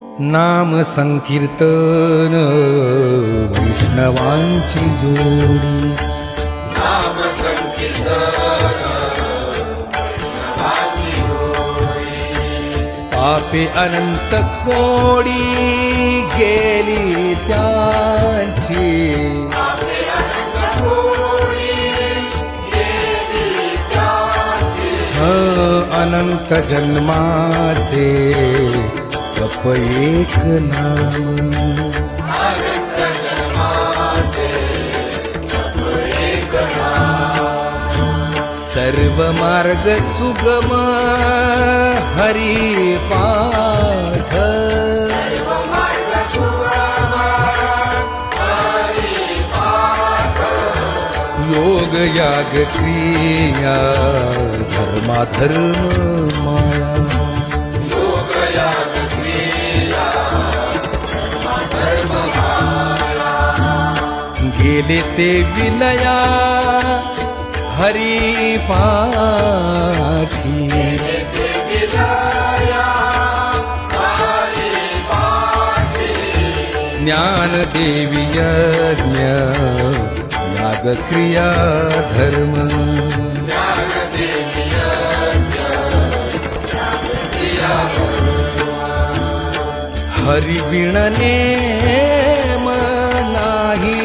नाम संकीर्तन वैष्णवांची जोडी. नाम संकीर्तन वैष्णवांची जोडी. पापे अनंत कोडी गेली त्यांची. पापे अनंत कोडी गेली त्यांची. अनंत जन्माचे जप एक नाम. अनंत जन्माचे जप एक नाम. सर्व मार्ग सुगम हरी पाठ. सर्व मार्ग सुगम हरी पाठ. योग याग क्रिया धर्माधर्म माया. योग याग क्रिया धर्म माया. गेले ते विलया हरी पाठी. ज्ञान देवी यज्ञ याग क्रिया धर्म. हरि बिन नेम नाही